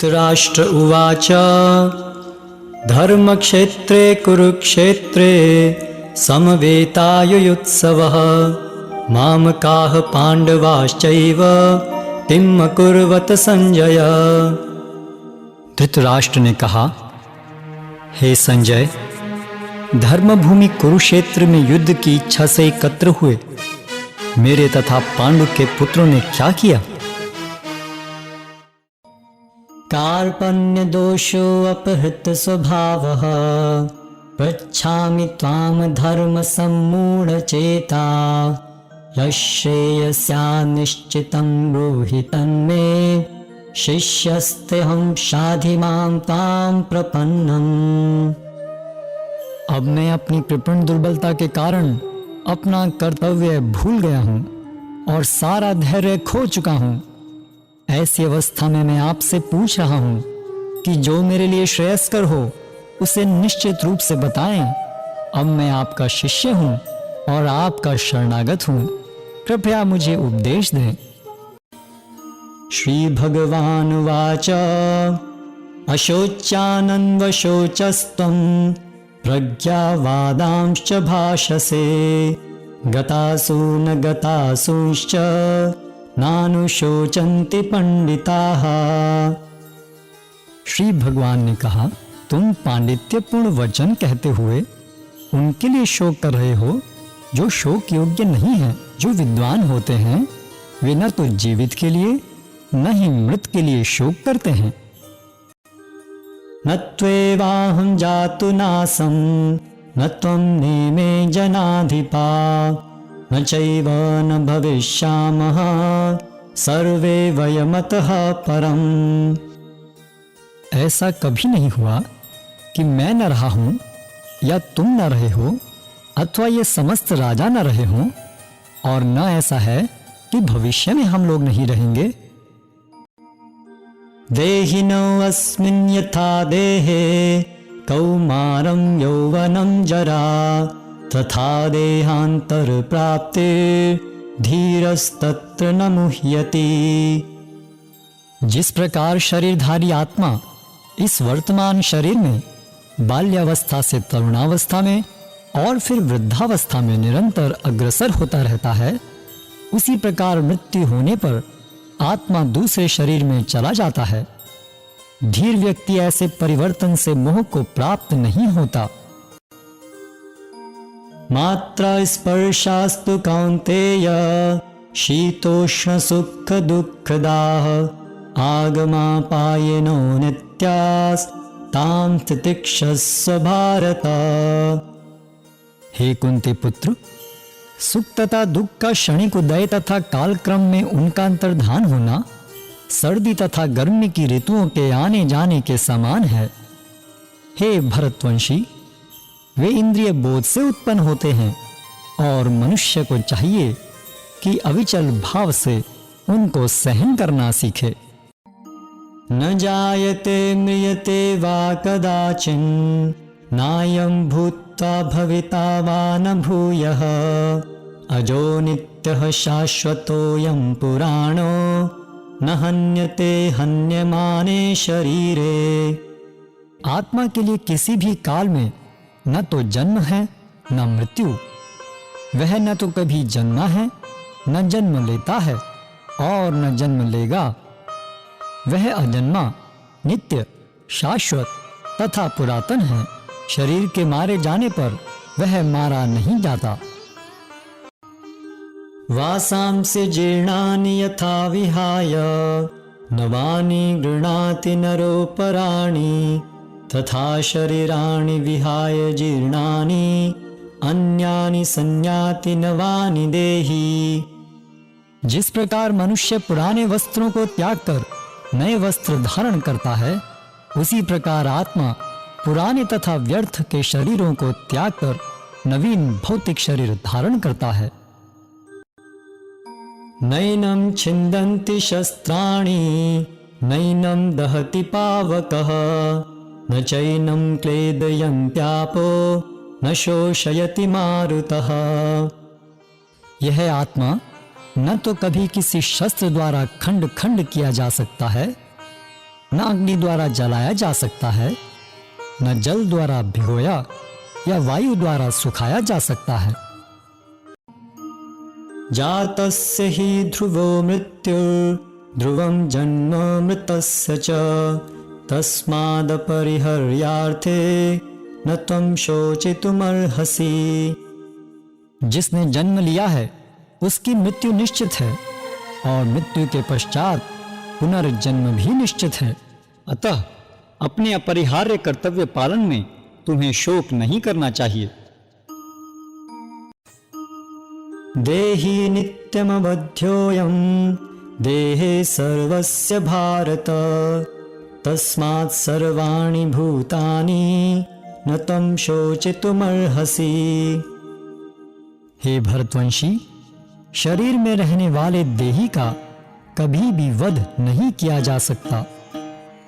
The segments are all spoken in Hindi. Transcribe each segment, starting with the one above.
धृतराष्ट्र उवाच धर्मक्षेत्रे कुरुक्षेत्रे समवेतायुयुत्सवः मामकाः पांडवाश्चैव किम कुर्वत संजय। धृतराष्ट्र ने कहा, हे संजय, धर्मभूमि कुरुक्षेत्र में युद्ध की इच्छा से एकत्र हुए मेरे तथा पांडु के पुत्रों ने क्या किया? कार्पण्य दोषो अपहृत स्वभावः पृच्छामि त्वां धर्म सम्मूढ़ चेता यश्रेयस्या निश्चितं ब्रूहि तन्मे शिष्यस्तेऽहं शाधि मां तां प्रपन्नम्। अब मैं अपनी कृपण दुर्बलता के कारण अपना कर्तव्य भूल गया हूँ और सारा धैर्य खो चुका हूँ। ऐसी अवस्था में मैं आपसे पूछ रहा हूँ कि जो मेरे लिए श्रेयस्कर हो उसे निश्चित रूप से बताएं। अब मैं आपका शिष्य हूँ और आपका शरणागत हूँ, कृपया मुझे उपदेश दें। श्री भगवान वाच अशोच्यानन्वशोचस्त्वं प्रज्ञावादांश्च भाषसे गतासु न गतासूश्च नानुशोचन्ति पंडिताः। श्री भगवान ने कहा, तुम पांडित्यपूर्ण वचन कहते हुए उनके लिए शोक कर रहे हो जो शोक योग्य नहीं है। जो विद्वान होते हैं वे न तो जीवित के लिए न ही मृत के लिए शोक करते हैं। न त्वेवाहं जातु नासं न त्वं नेमे जनाधिपा न चैव न भविष्यामः सर्वे वयमतः परम्। ऐसा कभी नहीं हुआ कि मैं न रहा हूं या तुम न रहे हो अथवा ये समस्त राजा न रहे हों, और न ऐसा है कि भविष्य में हम लोग नहीं रहेंगे। देहिनो अस्मिन् यथा देहे कौमारं यौवनं जरा तथा देहांतर प्राप्ते धीरस्तत्र न मुह्यति। जिस प्रकार शरीरधारी आत्मा इस वर्तमान शरीर में बाल्यावस्था से तरुणावस्था में और फिर वृद्धावस्था में निरंतर अग्रसर होता रहता है, उसी प्रकार मृत्यु होने पर आत्मा दूसरे शरीर में चला जाता है। धीर व्यक्ति ऐसे परिवर्तन से मोह को प्राप्त नहीं होता। मात्रा स्पर्शास्तु कौन्तेय शीतोष्ण सुख दुःखदाः आगमापायनो नित्यास् तां तितिक्षस्व भारत। हे कुंती पुत्र, सुख तथा दुख का क्षणिक उदय तथा कालक्रम में उनका अंतर्धान होना सर्दी तथा गर्मी की ऋतुओं के आने जाने के समान है। हे भरतवंशी, वे इंद्रिय बोध से उत्पन्न होते हैं और मनुष्य को चाहिए कि अविचल भाव से उनको सहन करना सीखे। न जायते म्रियते वा कदाचिन् नायं भूत्वा भविता वा न भूयः अजो नित्यः शाश्वतोऽयं पुराणो न हन्यते हन्यमाने शरीरे। आत्मा के लिए किसी भी काल में न तो जन्म है न मृत्यु। वह न तो कभी जन्मा है न जन्म लेता है और न जन्म लेगा। वह अजन्मा, नित्य, शाश्वत तथा पुरातन है। शरीर के मारे जाने पर वह मारा नहीं जाता। वासांसि जीर्णानि यथा विहाय नवानि गृह्णाति नरोपराणि तथा शरीराणि विहाय जीर्णानि अन्यानि संयाति नवानि देहि। जिस प्रकार मनुष्य पुराने वस्त्रों को त्याग कर नए वस्त्र धारण करता है, उसी प्रकार आत्मा पुराने तथा व्यर्थ के शरीरों को त्याग कर नवीन भौतिक शरीर धारण करता है। नैनं छिन्दन्ति शस्त्राणि नैनं दहति पावकः न चैनं क्लेदयन्त्यापो न शोषयति मारुतः। यह आत्मा न तो कभी किसी शस्त्र द्वारा खंड खंड किया जा सकता है न अग्नि द्वारा जलाया जा सकता है, न जल द्वारा भिगोया या वायु द्वारा सुखाया जा सकता है। जातस्य हि ध्रुवो मृत्युर्ध्रुवं जन्म मृतस्य च तस्मादपरिहर्यार्थे न त्वं शोचितुमर्हसि। जिसने जन्म लिया है उसकी मृत्यु निश्चित है और मृत्यु के पश्चात पुनर्जन्म भी निश्चित है। अतः अपने अपरिहार्य कर्तव्य पालन में तुम्हें शोक नहीं करना चाहिए। देहि नित्यमबध्योऽयं देहे सर्वस्य भारत तस्मात् सर्वाणि भूतानि न त्वं शोचितुमर्हसि। हे भरतवंशी, शरीर में रहने वाले देही का कभी भी वध नहीं किया जा सकता,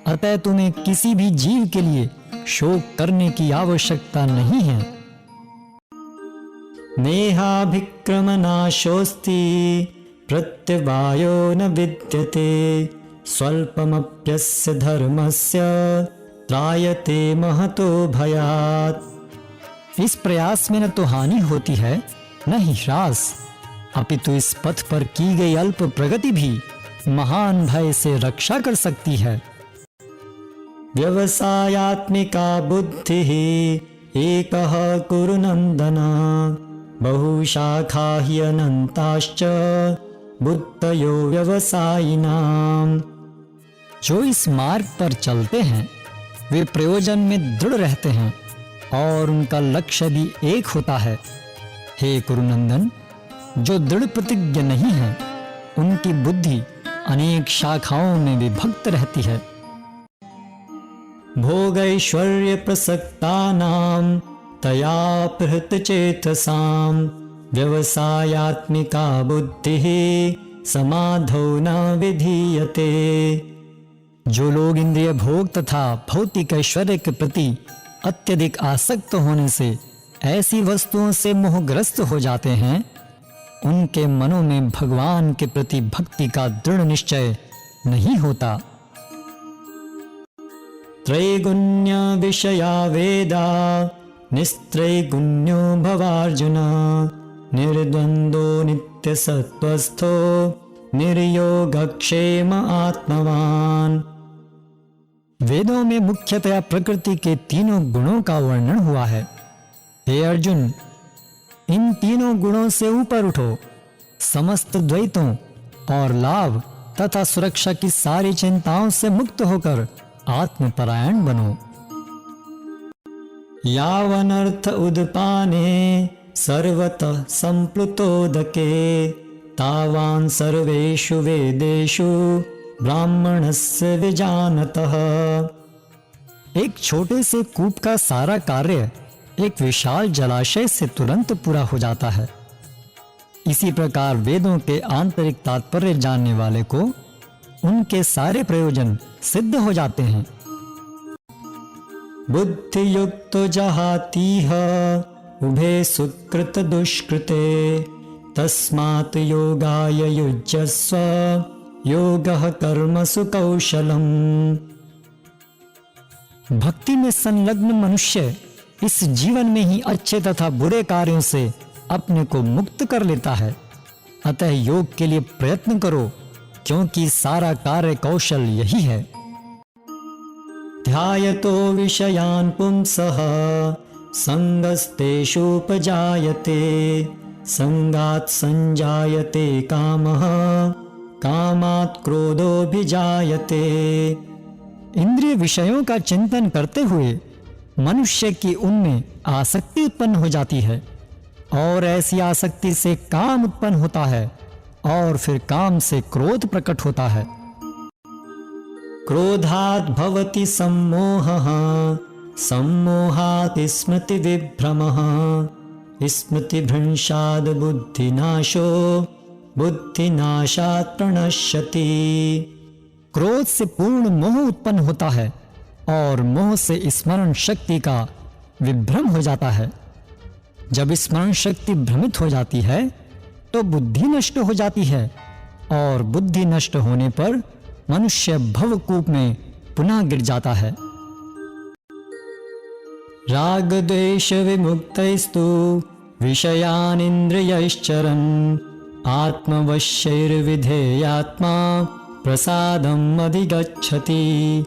अतः तुम्हें किसी भी जीव के लिए शोक करने की आवश्यकता नहीं है। नेहाभिक्रमनाशोऽस्ति प्रत्यवायो न विद्यते स्वल्पमप्यस्य धर्मस्य त्रायते महतो भयात्। इस प्रयास में न तो हानि होती है न ही ह्रास, अपितु इस पथ पर की गई अल्प प्रगति भी महान भय से रक्षा कर सकती है। व्यवसायात्मिका बुद्धिः एकः कुरु नन्दन बहुशाखा हि अनन्ताश्च बुद्धयो व्यवसायिनाम्। जो इस मार्ग पर चलते हैं वे प्रयोजन में दृढ़ रहते हैं और उनका लक्ष्य भी एक होता है। हे कुरुनंदन, जो दृढ़ प्रतिज्ञ नहीं है उनकी बुद्धि अनेक शाखाओं में विभक्त रहती है। भोगैश्वर्य प्रसक्तानां तया प्रहृतचेतसां व्यवसायात्मिका बुद्धिः समाधौ न विधीयते। जो लोग इंद्रिय भोग तथा भौतिक ऐश्वर्य के प्रति अत्यधिक आसक्त होने से ऐसी वस्तुओं से मोहग्रस्त हो जाते हैं, उनके मनों में भगवान के प्रति भक्ति का दृढ़ निश्चय नहीं होता। त्रैगुण्य विषया वेदा निस्त्रैगुण्यो भवार्जुन निर्द्वन्द्वो नित्यसत्त्वस्थो निर्योगक्षेम आत्मवान। वेदों में मुख्यतया प्रकृति के तीनों गुणों का वर्णन हुआ है। हे अर्जुन, इन तीनों गुणों से ऊपर उठो, समस्त द्वैतों और लाभ तथा सुरक्षा की सारी चिंताओं से मुक्त होकर आत्मपरायण बनो। यावनर्थ उदपाने सर्वतः संप्लुतोदके तावान् सर्वेषु वेदेषु ब्राह्मणस्य विजानतः। एक छोटे से कूप का सारा कार्य एक विशाल जलाशय से तुरंत पूरा हो जाता है। इसी प्रकार वेदों के आंतरिक तात्पर्य जानने वाले को उनके सारे प्रयोजन सिद्ध हो जाते हैं। बुद्धि युक्तो जहातीह उभे सुकृत दुष्कृते तस्मात् योगाय युज्यस्व योगः कर्मसु कौशलम्। भक्ति में संलग्न मनुष्य इस जीवन में ही अच्छे तथा बुरे कार्यों से अपने को मुक्त कर लेता है। अतः योग के लिए प्रयत्न करो, क्योंकि सारा कार्य कौशल यही है। ध्यायतो विषयान् पुंसः संगस्तेषुपजायते संगात् संजायते कामः कामात् क्रोधोऽभिजायते। इंद्रिय विषयों का चिंतन करते हुए मनुष्य की उनमें आसक्ति उत्पन्न हो जाती है और ऐसी आसक्ति से काम उत्पन्न होता है और फिर काम से क्रोध प्रकट होता है। क्रोधात् भवति सम्मोहः सम्मोहात् स्मृति विभ्रमः स्मृतिभ्रंशात् बुद्धिनाशो बुद्धिनाशात् प्रणश्यति। क्रोध से पूर्ण मोह उत्पन्न होता है और मोह से स्मरण शक्ति का विभ्रम हो जाता है। जब स्मरण शक्ति भ्रमित हो जाती है तो बुद्धि नष्ट हो जाती है और बुद्धि नष्ट होने पर मनुष्य भवकूप में पुनः गिर जाता है। राग द्वेष विमुक्तैस्तु विषयान् इंद्रियैश्चरन् आत्मवश्यैर्विधेयात्मा प्रसादम् अधिगच्छति।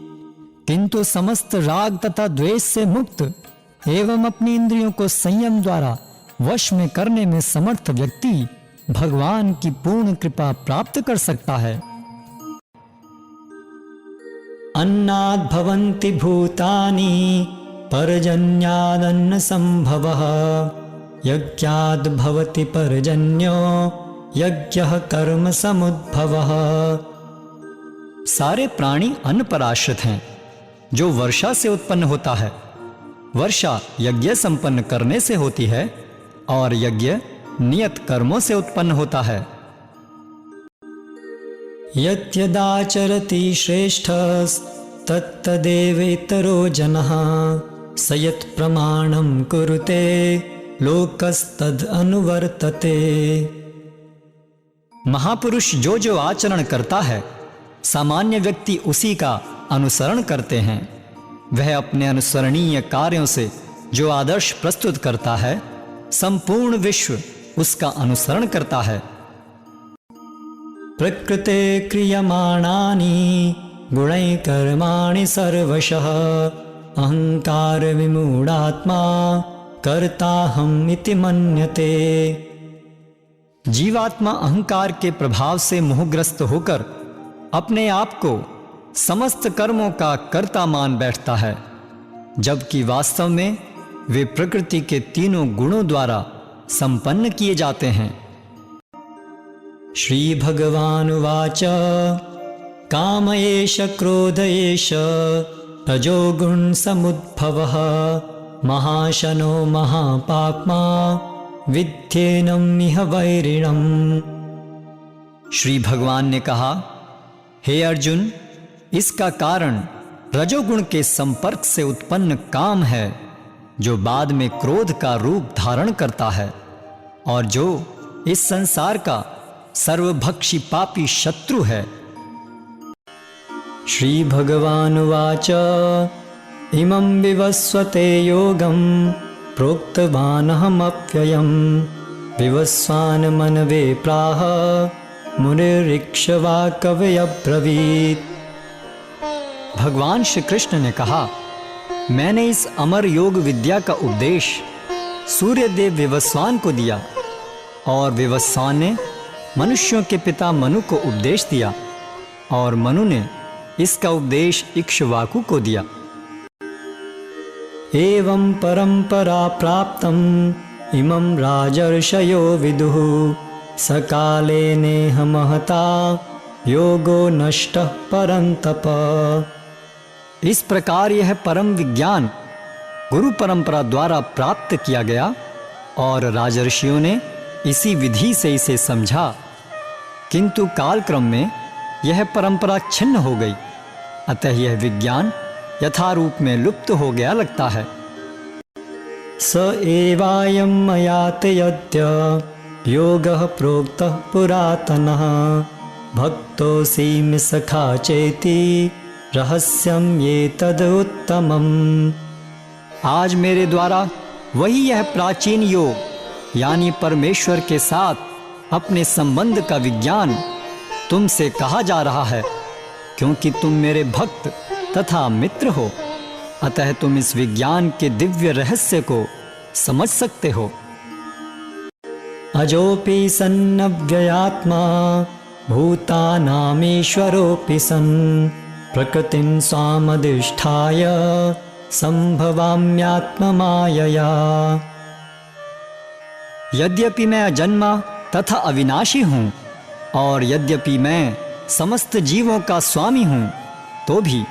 किंतु समस्त राग तथा द्वेष से मुक्त एवं अपनी इंद्रियों को संयम द्वारा वश में करने में समर्थ व्यक्ति भगवान की पूर्ण कृपा प्राप्त कर सकता है। अन्नाद् भवन्ति भूतानि पर्जन्यादन्न संभवः यज्ञाद् भवति पर्जन्यो यज्ञः कर्म समुद्भवः। सारे प्राणी अन्न पर आश्रित हैं जो वर्षा से उत्पन्न होता है। वर्षा यज्ञ संपन्न करने से होती है और यज्ञ नियत कर्मों से उत्पन्न होता है। यद्यदाचरति श्रेष्ठस्तत्तदेवेतरो जनः स यत् प्रमाणं कुरुते लोकस्तद् अनुवर्तते। महापुरुष जो जो आचरण करता है सामान्य व्यक्ति उसी का अनुसरण करते हैं। वह अपने अनुसरणीय कार्यों से जो आदर्श प्रस्तुत करता है संपूर्ण विश्व उसका अनुसरण करता है। प्रकृते क्रियमाणानि गुणैः कर्माणि सर्वशः अहंकार विमूढ़ात्मा कर्ताहम् इति मन्यते। जीवात्मा अहंकार के प्रभाव से मोहग्रस्त होकर अपने आप को समस्त कर्मों का कर्ता मान बैठता है, जबकि वास्तव में वे प्रकृति के तीनों गुणों द्वारा संपन्न किए जाते हैं। श्री भगवानुवाच काम एष क्रोध एष रजोगुण समुद्भवः महाशनो महापाप्मा विद्येनम् इह वैरिणम्। श्री भगवान ने कहा, हे अर्जुन, इसका कारण रजोगुण के संपर्क से उत्पन्न काम है जो बाद में क्रोध का रूप धारण करता है और जो इस संसार का सर्वभक्षी पापी शत्रु है। श्री भगवानुवाच इमं विवस्वते योगं प्रोक्तवानहमप्ययम् विवस्वान् मनवे प्राह मुनिरिक्ष्वा कवय ब्रवीत्। भगवान श्री कृष्ण ने कहा, मैंने इस अमर योग विद्या का उपदेश सूर्यदेव विवस्वान को दिया और विवस्वान ने मनुष्यों के पिता मनु को उपदेश दिया और मनु ने इसका उपदेश इक्ष्वाकु को दिया। एवं परंपरा प्राप्तम् इमं राजर्षयो विदुः सकाले नेह महता योगो नष्टः परन्तप। इस प्रकार यह परम विज्ञान गुरु परंपरा द्वारा प्राप्त किया गया और राजर्षियों ने इसी विधि से इसे समझा, किंतु कालक्रम में यह परंपरा छिन्न हो गई, अतः यह विज्ञान यथारूप में लुप्त हो गया लगता है। स एवायं मयाते यद्य योगः प्रोक्तः पुरातनः भक्तोऽसि सखा चेति रहस्यम् एतद् उत्तमम्। आज मेरे द्वारा वही यह प्राचीन योग यानी परमेश्वर के साथ अपने संबंध का विज्ञान तुमसे कहा जा रहा है, क्योंकि तुम मेरे भक्त तथा मित्र हो, अतः तुम इस विज्ञान के दिव्य रहस्य को समझ सकते हो। अजोपि सन्नव्ययात्मा भूतानामीश्वरोऽपि सन् प्रकृतिं स्वामधिष्ठाय संभवाम्यात्ममायया। यद्यपि मैं अजन्मा तथा अविनाशी हूँ और यद्यपि मैं समस्त जीवों का स्वामी हूँ, तो भी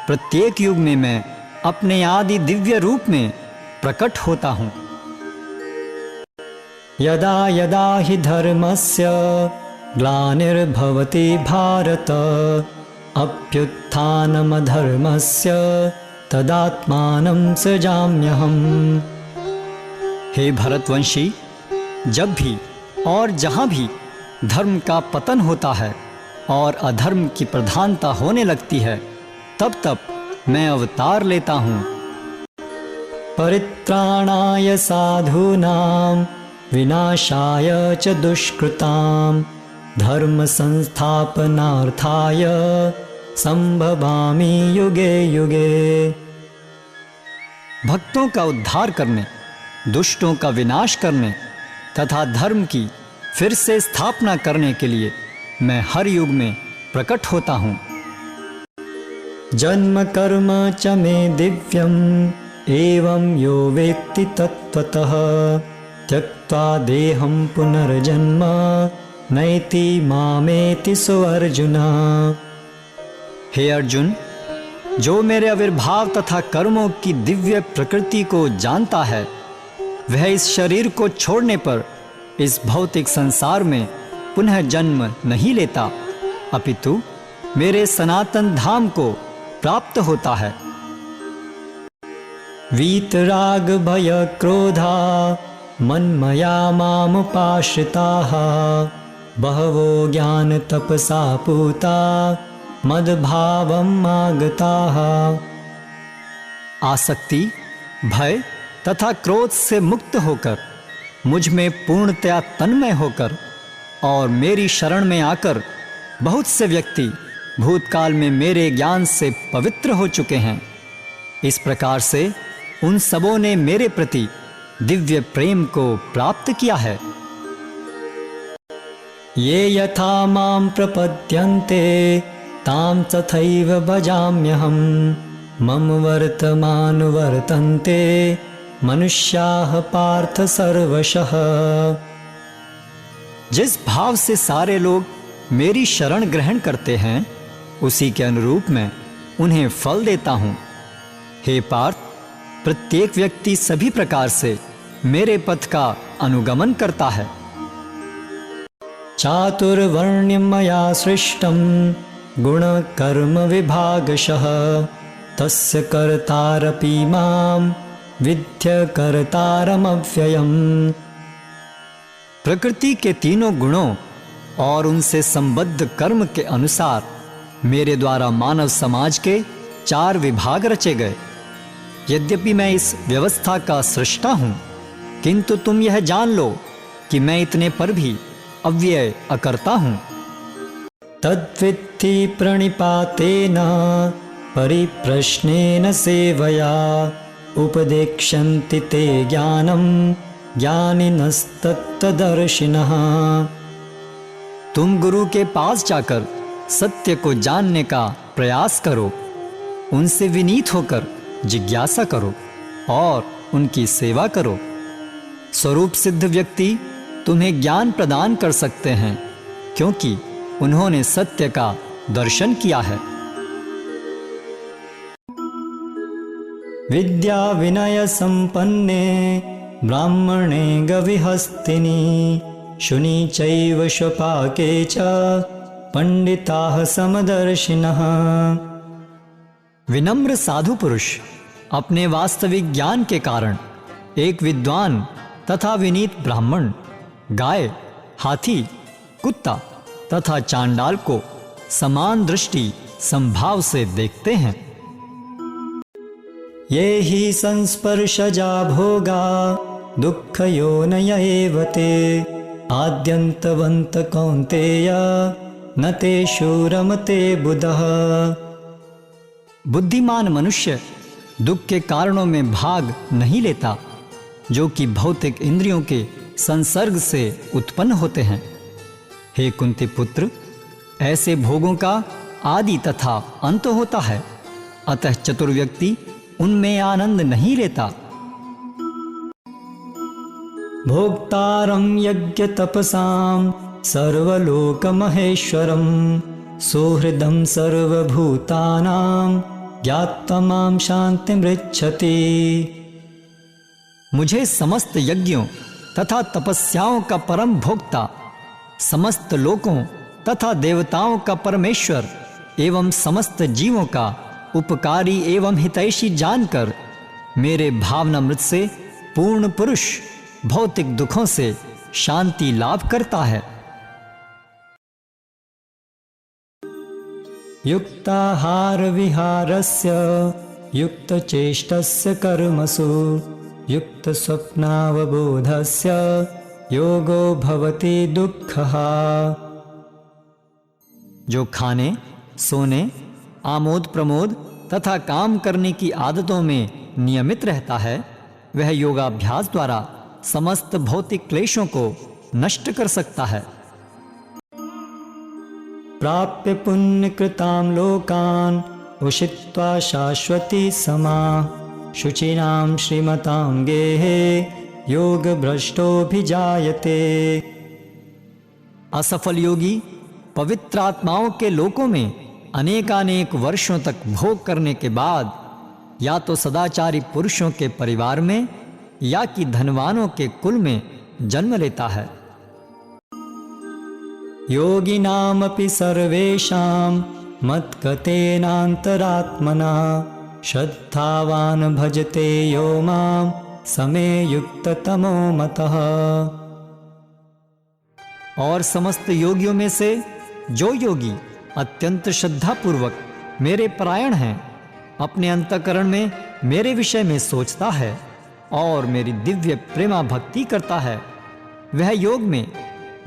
प्रत्येक युग में मैं अपने आदि दिव्य रूप में प्रकट होता हूँ। यदा यदा हि धर्मस्य ग्लानिर्भवति भारत अभ्युत्थानमधर्मस्य तदात्मानं सृजाम्यहम्। हे भरतवंशी, जब भी और जहाँ भी धर्म का पतन होता है और अधर्म की प्रधानता होने लगती है, तब तब मैं अवतार लेता हूँ। परित्राणाय साधूनां विनाशाय च दुष्कृतां धर्म संस्थापनार्थाय संभवामि युगे युगे। भक्तों का उद्धार करने, दुष्टों का विनाश करने तथा धर्म की फिर से स्थापना करने के लिए मैं हर युग में प्रकट होता हूँ। जन्म कर्म च मे दिव्यम् एवं यो वेत्ति तत्त्वतः त्यक्त्वा देहं पुनर्जन्म नैति मामेति सो अर्जुन। हे अर्जुन, जो मेरे आविर्भाव तथा कर्मों की दिव्य प्रकृति को जानता है, वह इस शरीर को छोड़ने पर इस भौतिक संसार में पुनः जन्म नहीं लेता, अपितु मेरे सनातन धाम को प्राप्त होता है। वीतराग भय क्रोधा मन्मया मामुपाश्रिताः बहवो ज्ञान तपसा पूता मद्भावम् आगताः। आसक्ति, भय तथा क्रोध से मुक्त होकर, मुझ में पूर्णतया तन्मय होकर और मेरी शरण में आकर बहुत से व्यक्ति भूतकाल में मेरे ज्ञान से पवित्र हो चुके हैं। इस प्रकार से उन सबों ने मेरे प्रति दिव्य प्रेम को प्राप्त किया है। ये यथा मां प्रपद्यन्ते तां तथैव भजाम्यहम् मम वर्तमान वर्तन्ते मनुष्याः पार्थ सर्वशः। जिस भाव से सारे लोग मेरी शरण ग्रहण करते हैं, उसी के अनुरूप मैं उन्हें फल देता हूँ। हे पार्थ, प्रत्येक व्यक्ति सभी प्रकार से मेरे पथ का अनुगमन करता है। चातुर्वर्ण्यं मया सृष्टं गुणकर्म विभागशः तस्य कर्तारपि मां विद्य कर्तारमव्ययम्। प्रकृति के तीनों गुणों और उनसे संबद्ध कर्म के अनुसार मेरे द्वारा मानव समाज के 4 विभाग रचे गए। यद्यपि मैं इस व्यवस्था का सृष्टा हूँ, किंतु तुम यह जान लो कि मैं इतने पर भी अव्यय अकर्ता हूँ। तद्विद्धि प्रणिपातेन परिप्रश्नेन सेवया उपदेक्ष्यन्ति ते ज्ञानं ज्ञानिनस्तत्त्वदर्शिनः। तुम गुरु के पास जाकर सत्य को जानने का प्रयास करो, उनसे विनीत होकर जिज्ञासा करो और उनकी सेवा करो। स्वरूप सिद्ध व्यक्ति तुम्हें ज्ञान प्रदान कर सकते हैं, क्योंकि उन्होंने सत्य का दर्शन किया है। विद्या विनय संपन्ने ब्राह्मणे गविहस्तिनि शुनि चैव स्वपाके च पंडिताः समदर्शिनः। विनम्र साधु पुरुष अपने वास्तविक ज्ञान के कारण एक विद्वान तथा विनीत ब्राह्मण, गाय, हाथी, कुत्ता तथा चांडाल को समान दृष्टि संभाव से देखते हैं। ये ही संस्पर्शजा भोगा दुःखयोनय एव ते आद्यन्तवन्त कौन्तेय न तेषु रमते बुधः। बुद्धिमान मनुष्य दुख के कारणों में भाग नहीं लेता, जो कि भौतिक इंद्रियों के संसर्ग से उत्पन्न होते हैं। हे कुंती पुत्र, ऐसे भोगों का आदि तथा अंत होता है, अतः चतुर व्यक्ति उनमें आनंद नहीं लेता। भोक्तारं यज्ञ तपसां सर्वलोक महेश्वरं सुहृदं सर्वभूतानां ज्ञात्वा मां शान्तिमृच्छति। मुझे समस्त यज्ञों तथा तपस्याओं का परम भोक्ता, समस्त लोकों तथा देवताओं का परमेश्वर एवं समस्त जीवों का उपकारी एवं हितैषी जानकर मेरे भावनामृत से पूर्ण पुरुष भौतिक दुखों से शांति लाभ करता है। युक्ताहार विहारस्य युक्तचेष्टस्य कर्मसु युक्तस्वप्नावबोधस्य योगो भवति दुःखः। जो खाने, सोने, आमोद प्रमोद तथा काम करने की आदतों में नियमित रहता है, वह योगाभ्यास द्वारा समस्त भौतिक क्लेशों को नष्ट कर सकता है। प्राप्य पुण्यकृतां लोकान् उषित्वा शाश्वती समा शुचिनां श्रीमतां गेहे योगभ्रष्टोऽभिजायते। असफल योगी पवित्र आत्माओं के लोकों में अनेकानेक वर्षों तक भोग करने के बाद या तो सदाचारी पुरुषों के परिवार में या कि धनवानों के कुल में जन्म लेता है। योगिनामपि सर्वेषां मत्कतेनान्तरात्मना श्रद्धावान् भजते यो मां समे युक्ततमो मतः। और समस्त योगियों में से जो योगी अत्यंत श्रद्धापूर्वक मेरे परायण हैं, अपने अंतःकरण में मेरे विषय में सोचता है और मेरी दिव्य प्रेमा भक्ति करता है, वह योग में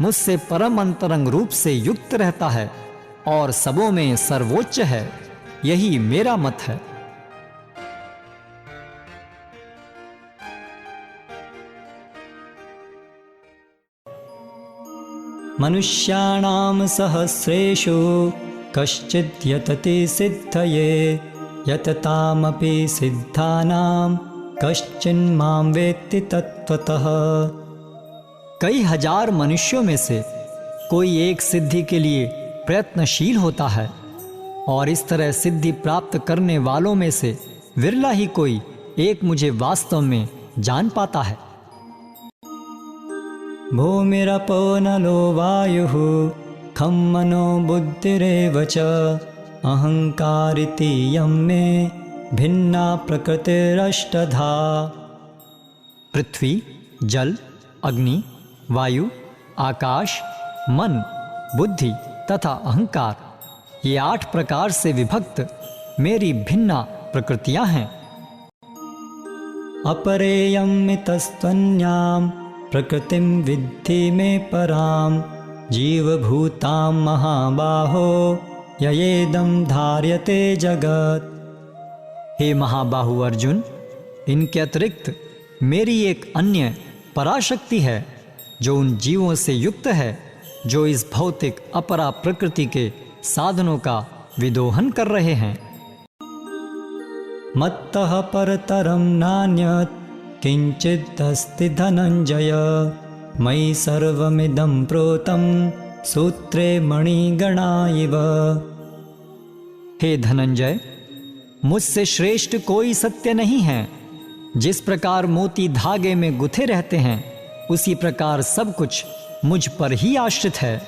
मुझसे परम अंतरंग रूप से युक्त रहता है और सबों में सर्वोच्च है। यही मेरा मत है। मनुष्याणां सहस्रेषु कश्चित् यतति सिद्धये यततामपि सिद्धानां कश्चिन्मां वेत्ति तत्त्वतः। कई हजार मनुष्यों में से कोई एक सिद्धि के लिए प्रयत्नशील होता है और इस तरह सिद्धि प्राप्त करने वालों में से विरला ही कोई एक मुझे वास्तव में जान पाता है। भूमिरपो नलो वायुः खं मनो बुद्धिरेव च अहंकारिति यं मे भिन्ना प्रकृतिरष्टधा। पृथ्वी, जल, अग्नि, वायु, आकाश, मन, बुद्धि तथा अहंकार, ये 8 प्रकार से विभक्त मेरी भिन्ना प्रकृतियां हैं। अपरेयं मितस्त्वन्यां प्रकृतिं विद्धि में परां जीवभूतां महाबाहो ययेदं धार्यते जगत्। हे महाबाहु अर्जुन, इनके अतिरिक्त मेरी एक अन्य पराशक्ति है जो उन जीवों से युक्त है जो इस भौतिक अपरा प्रकृति के साधनों का विदोहन कर रहे हैं। मत्तः परतरं नान्यत् किंचिदस्ति धनंजय मयि सर्वमिदं प्रोतं सूत्रे मणिगणा इव। हे धनंजय, मुझसे श्रेष्ठ कोई सत्य नहीं है। जिस प्रकार मोती धागे में गुथे रहते हैं, उसी प्रकार सब कुछ मुझ पर ही आश्रित है।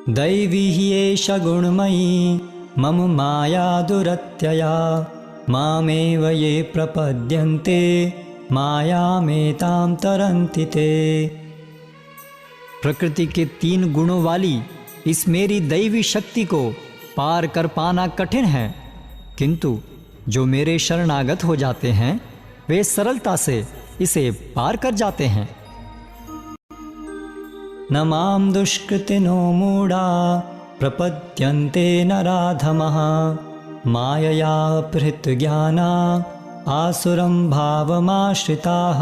दैवी ही एषा गुणमयी मम माया दुरत्यया मामेव ये प्रपद्यन्ते मायामेतां तरन्ति ते। प्रकृति के 3 गुणों वाली इस मेरी दैवी शक्ति को पार कर पाना कठिन है, किंतु जो मेरे शरणागत हो जाते हैं वे सरलता से इसे पार कर जाते हैं। न मां दुष्कृतिनो मूढ़ा प्रपद्यन्ते नराधमः मायया अपहृत ज्ञाना आसुरं भावमाश्रिताः।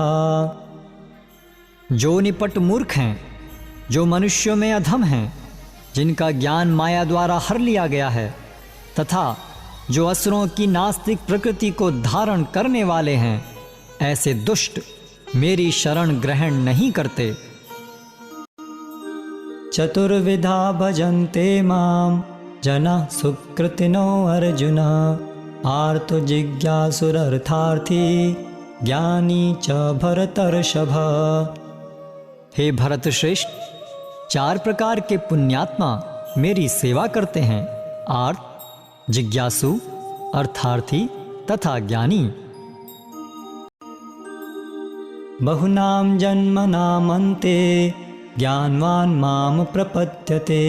जो निपट मूर्ख हैं, जो मनुष्यों में अधम हैं, जिनका ज्ञान माया द्वारा हर लिया गया है, तथा जो असुरों की नास्तिक प्रकृति को धारण करने वाले हैं, ऐसे दुष्ट मेरी शरण ग्रहण नहीं करते। चतुर्विधा भजन्ते मां जनः सुकृतिनो अर्जुन आर्तो जिज्ञासुरर्थार्थी ज्ञानी च भरतर्षभ। हे भरत श्रेष्ठ, 4 प्रकार के पुण्यात्मा मेरी सेवा करते हैं, आर्त, जिज्ञासु, अर्थार्थी तथा ज्ञानी। बहुनां जन्मनामन्ते ज्ञानवान् मां प्रपद्यते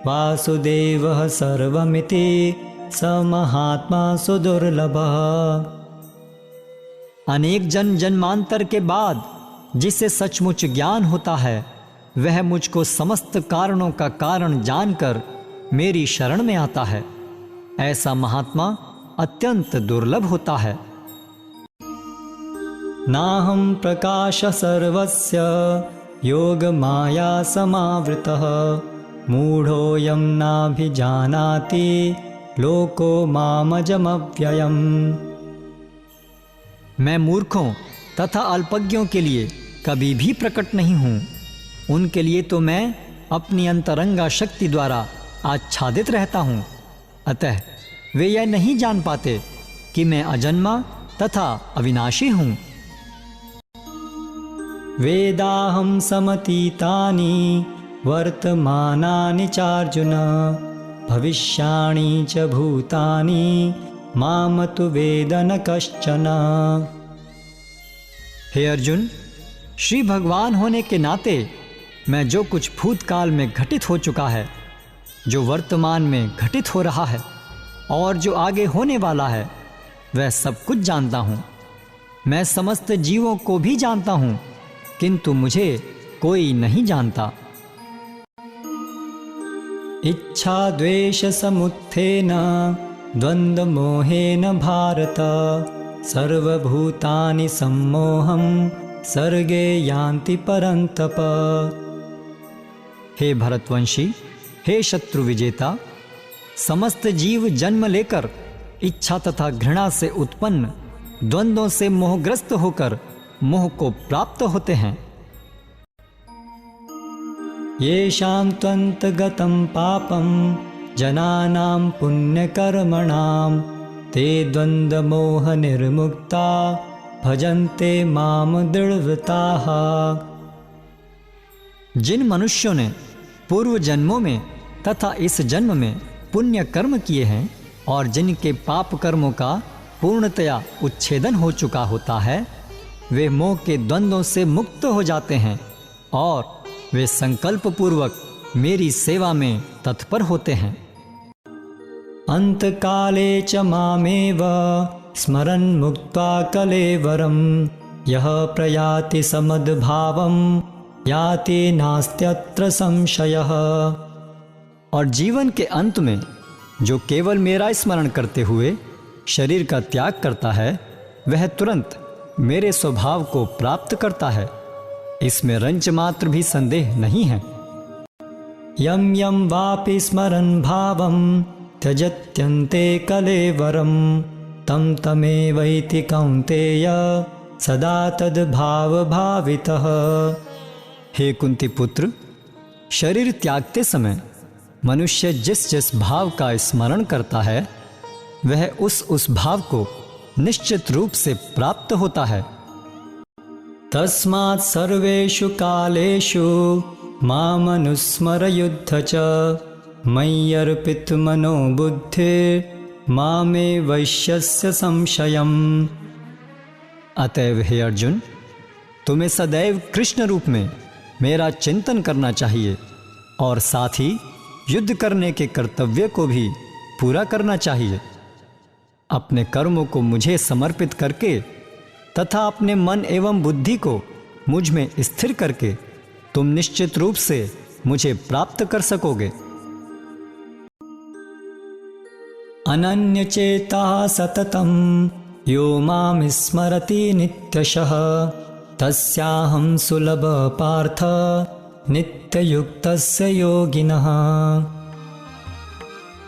वासुदेवः सर्वमिति स महात्मा सुदुर्लभः। अनेक जन्मांतर के बाद जिसे सचमुच ज्ञान होता है वह मुझको समस्त कारणों का कारण जानकर मेरी शरण में आता है। ऐसा महात्मा अत्यंत दुर्लभ होता है। नाहं प्रकाश सर्वस्य योग माया समावृतः मूढ़ोऽयं नाभिजानाति लोको मामजमव्ययम्। मैं मूर्खों तथा अल्पज्ञों के लिए कभी भी प्रकट नहीं हूँ। उनके लिए तो मैं अपनी अंतरंगा शक्ति द्वारा आच्छादित रहता हूँ। अतः वे यह नहीं जान पाते कि मैं अजन्मा तथा अविनाशी हूँ। वेदाहं समतीतानि वर्तमानानि चार्जुन भविष्याणि च भूतानि माम तु वेद न कश्चन। हे अर्जुन, श्री भगवान होने के नाते मैं जो कुछ भूतकाल में घटित हो चुका है, जो वर्तमान में घटित हो रहा है और जो आगे होने वाला है, वह सब कुछ जानता हूँ। मैं समस्त जीवों को भी जानता हूँ, किंतु मुझे कोई नहीं जानता। इच्छा द्वेष समुत्थेन द्वंद्व मोहेन भारत सर्वभूतानि सम्मोहं सर्गे यान्ति परन्तप। हे भरतवंशी, हे शत्रु विजेता, समस्त जीव जन्म लेकर इच्छा तथा घृणा से उत्पन्न द्वंद्वों से मोहग्रस्त होकर मोह को प्राप्त होते हैं। येषां त्वन्तगतं पापं जनानां पुण्यकर्मणां ते द्वन्द्वमोह निर्मुक्ता भजन्ते माम दृढ़व्रताः। जिन मनुष्यों ने पूर्व जन्मों में तथा इस जन्म में पुण्य कर्म किए हैं और जिनके पाप कर्मों का पूर्णतया उच्छेदन हो चुका होता है, वे मोह के द्वंद्वों से मुक्त हो जाते हैं और वे संकल्प पूर्वक मेरी सेवा में तत्पर होते हैं। अंतकाले च मामेव स्मरन् मुक्त्वा कलेवरं यः प्रयाति समद्भावं याति नास्त्यत्र संशयः। और जीवन के अंत में जो केवल मेरा स्मरण करते हुए शरीर का त्याग करता है, वह तुरंत मेरे स्वभाव को प्राप्त करता है। इसमें रंच मात्र भी संदेह नहीं है। यम यम वापि स्मरन् भावं त्यजत्यन्ते कलेवरं तं तमेवैति कौन्तेय सदा तद्भाव भावितः। हे कुंती पुत्र, शरीर त्यागते समय मनुष्य जिस जिस भाव का स्मरण करता है, वह उस भाव को निश्चित रूप से प्राप्त होता है। तस्मात् सर्वेषु कालेषु मामनुस्मर युद्ध च मय्यर्पित मनो बुद्धि मामे वैश्यस्य संशयम्। अतएव हे अर्जुन, तुम्हें सदैव कृष्ण रूप में मेरा चिंतन करना चाहिए और साथ ही युद्ध करने के कर्तव्य को भी पूरा करना चाहिए। अपने कर्मों को मुझे समर्पित करके तथा अपने मन एवं बुद्धि को मुझ में स्थिर करके तुम निश्चित रूप से मुझे प्राप्त कर सकोगे। अनन्य चेता सततं यो मां स्मरति नित्यशः तस्याहं सुलभ पार्थ नित्ययुक्तस्य योगिनः।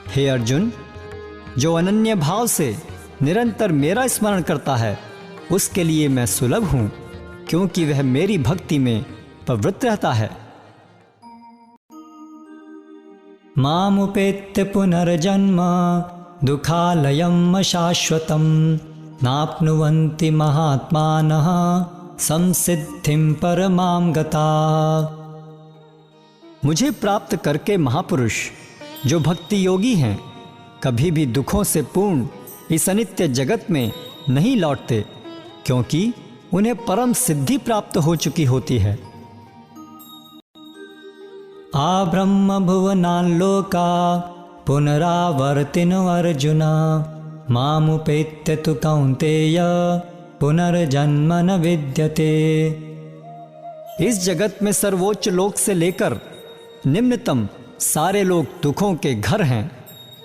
हे अर्जुन, जो अनन्य भाव से निरंतर मेरा स्मरण करता है, उसके लिए मैं सुलभ हूं, क्योंकि वह मेरी भक्ति में प्रवृत्त रहता है। मामुपेत्य पुनर्जन्म दुःखालयम् शाश्वतं नाप्नुवन्ति महात्मानः संसिद्धिं परमां गता। मुझे प्राप्त करके महापुरुष जो भक्ति योगी हैं, कभी भी दुखों से पूर्ण इस अनित्य जगत में नहीं लौटते, क्योंकि उन्हें परम सिद्धि प्राप्त हो चुकी होती है। आब्रह्म भुवनाल्लोका पुनरावर्तिनो अर्जुन मामुपेत्य तु कौन्तेय पुनर्जन्म न विद्यते। इस जगत में सर्वोच्च लोक से लेकर निम्नतम सारे लोग दुखों के घर हैं,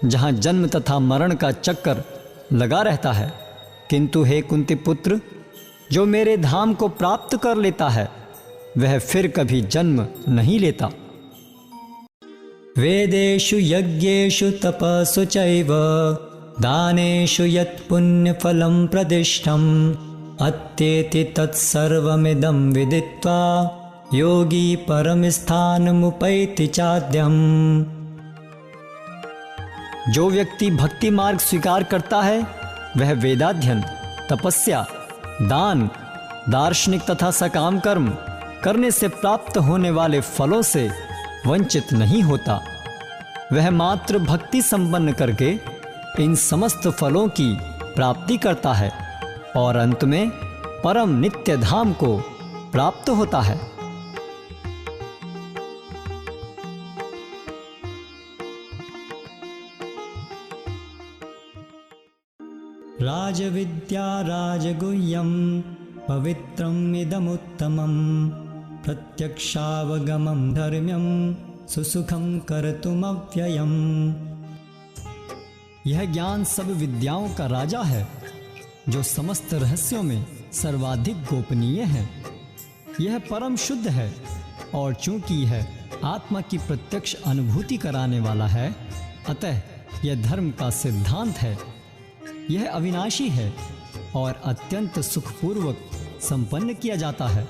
जहाँ जन्म तथा मरण का चक्कर लगा रहता है। किंतु हे कुंती पुत्र, जो मेरे धाम को प्राप्त कर लेता है वह फिर कभी जन्म नहीं लेता। वेदेषु यज्ञेषु तपस्सु चैव दानेषु यत् पुण्यफलं प्रदिष्टम् अत्येति तत्सर्वमिदं विदित्वा योगी परमस्थानमुपैति चाद्यम्। जो व्यक्ति भक्ति मार्ग स्वीकार करता है वह वेदाध्ययन, तपस्या, दान, दार्शनिक तथा सकाम कर्म करने से प्राप्त होने वाले फलों से वंचित नहीं होता। वह मात्र भक्ति संपन्न करके इन समस्त फलों की प्राप्ति करता है और अंत में परम नित्य धाम को प्राप्त होता है। राजविद्या राजगुह्यं पवित्रम् इदमुत्तमम् प्रत्यक्षावगमं धर्म्यं सुसुखं कर्तुमव्ययम्। यह ज्ञान सब विद्याओं का राजा है, जो समस्त रहस्यों में सर्वाधिक गोपनीय है। यह परम शुद्ध है और चूंकि यह आत्मा की प्रत्यक्ष अनुभूति कराने वाला है, अतः यह धर्म का सिद्धांत है। यह अविनाशी है और अत्यंत सुखपूर्वक संपन्न किया जाता है।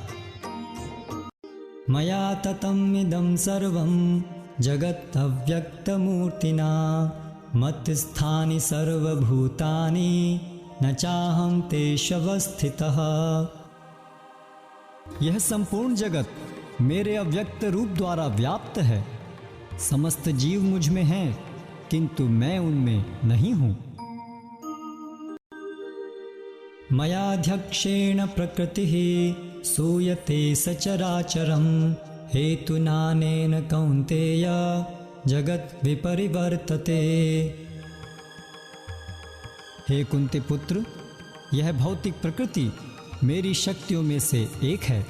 मया ततम् इदं सर्वं जगत् अव्यक्तमूर्तिना मत्स्थानि सर्वभूतानि न चाहं तेष्वस्थितः। यह संपूर्ण जगत मेरे अव्यक्त रूप द्वारा व्याप्त है। समस्त जीव मुझ में हैं, किंतु मैं उनमें नहीं हूँ। मयाध्यक्षेण प्रकृतिः सूयते सचराचरं हेतुनानेन कौन्तेय जगत् विपरिवर्तते। हे कुंती पुत्र, यह भौतिक प्रकृति मेरी शक्तियों में से एक है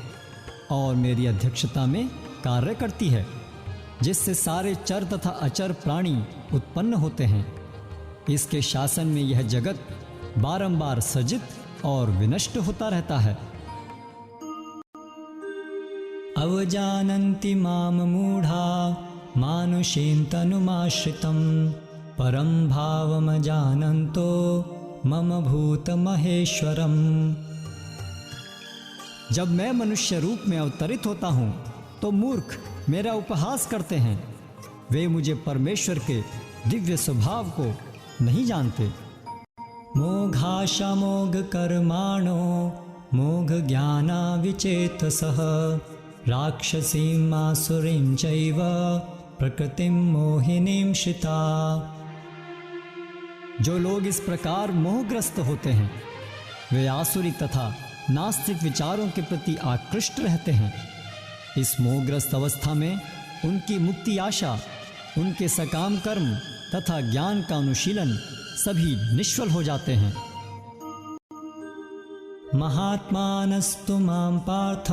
और मेरी अध्यक्षता में कार्य करती है, जिससे सारे चर तथा अचर प्राणी उत्पन्न होते हैं। इसके शासन में यह जगत बारंबार सृजित और विनष्ट होता रहता है। अवजानन्ति मां मूढ़ा मानुषीं तनुमाश्रितं परं भावमजानन्तो मम भूतमहेश्वरम्। जब मैं मनुष्य रूप में अवतरित होता हूँ तो मूर्ख मेरा उपहास करते हैं। वे मुझे परमेश्वर के दिव्य स्वभाव को नहीं जानते। मोघाशमोघ कर्माणो मोघ ज्ञाना विचेतसः राक्षसीं आसुरीं चैव प्रकृतिं मोहिनीं श्रिता। जो लोग इस प्रकार मोहग्रस्त होते हैं वे आसुरी तथा नास्तिक विचारों के प्रति आकृष्ट रहते हैं। इस मोहग्रस्त अवस्था में उनकी मुक्ति आशा, उनके सकाम कर्म तथा ज्ञान का अनुशीलन सभी निष्फल हो जाते हैं। महात्मानस्तु मां पार्थ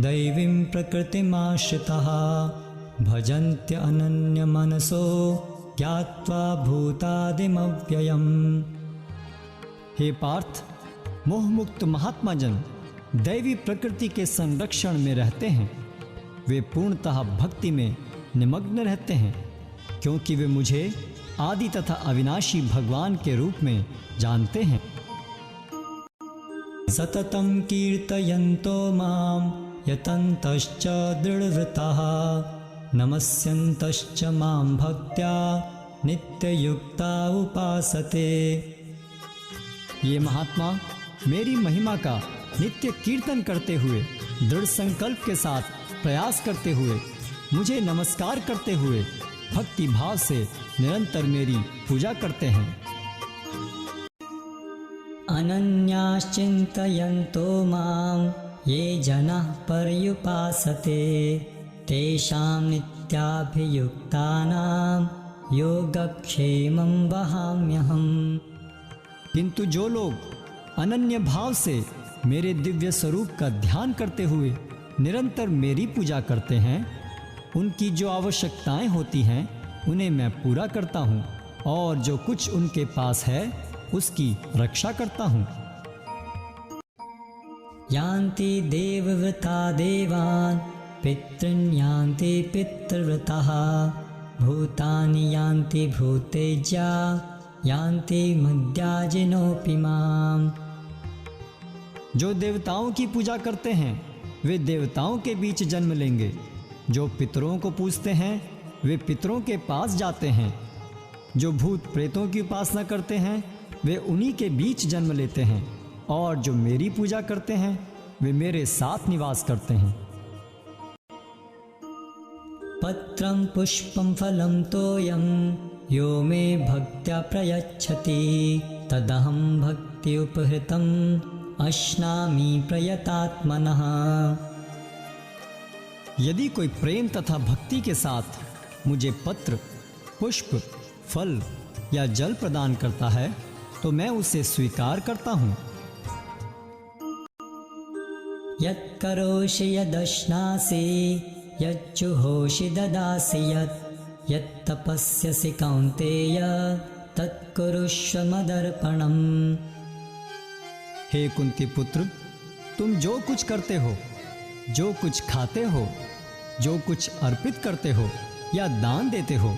दैवीं प्रकृतिमाश्रिताः भजन्त्य अनन्यमनसो ज्ञात्वा भूतादिमव्ययम्। हे पार्थ, मोहमुक्त महात्मा जन दैवी प्रकृति के संरक्षण में रहते हैं। वे पूर्णतः भक्ति में निमग्न रहते हैं, क्योंकि वे मुझे आदि तथा अविनाशी भगवान के रूप में जानते हैं। सततं कीर्तयन्तो मां यतन्तश्च दृढव्रताः नमस्यन्तश्च मां भक्त्या नित्ययुक्ता उपासते। ये महात्मा मेरी महिमा का नित्य कीर्तन करते हुए, दृढ़ संकल्प के साथ प्रयास करते हुए, मुझे नमस्कार करते हुए भक्ति भाव से निरंतर मेरी पूजा करते हैं। अनन्याश्चिन्तयन्तो मां ये जनाः पर्युपासते तेषां नित्यं भक्त्याभियुक्तानां योगक्षेमं वहाम्यहम्। किंतु जो लोग अनन्य भाव से मेरे दिव्य स्वरूप का ध्यान करते हुए निरंतर मेरी पूजा करते हैं, उनकी जो आवश्यकताएं होती हैं उन्हें मैं पूरा करता हूँ और जो कुछ उनके पास है उसकी रक्षा करता हूँ। यान्ति देवव्रता देवान् पितॄन् यान्ति पितृव्रताः भूतानि यान्ति भूतेज्या यान्ति मद्याजिनोऽपि माम्। जो देवताओं की पूजा करते हैं वे देवताओं के बीच जन्म लेंगे, जो पितरों को पूजते हैं वे पितरों के पास जाते हैं, जो भूत प्रेतों की उपासना करते हैं वे उन्हीं के बीच जन्म लेते हैं, और जो मेरी पूजा करते हैं वे मेरे साथ निवास करते हैं। पत्रं पुष्पं फलं तोयं यो मे भक्त्या प्रयच्छति तदहं भक्ति उपहृतम् अश्नामि प्रयतात्मनः। यदि कोई प्रेम तथा भक्ति के साथ मुझे पत्र, पुष्प, फल या जल प्रदान करता है तो मैं उसे स्वीकार करता हूँ। यत्करोषि यदश्नासि यज्जुहोषि ददासि यत्तपस्यसि कौन्तेय तत्कुरुष्व मदर्पणम्। हे कुंती पुत्र, तुम जो कुछ करते हो, जो कुछ खाते हो, जो कुछ अर्पित करते हो या दान देते हो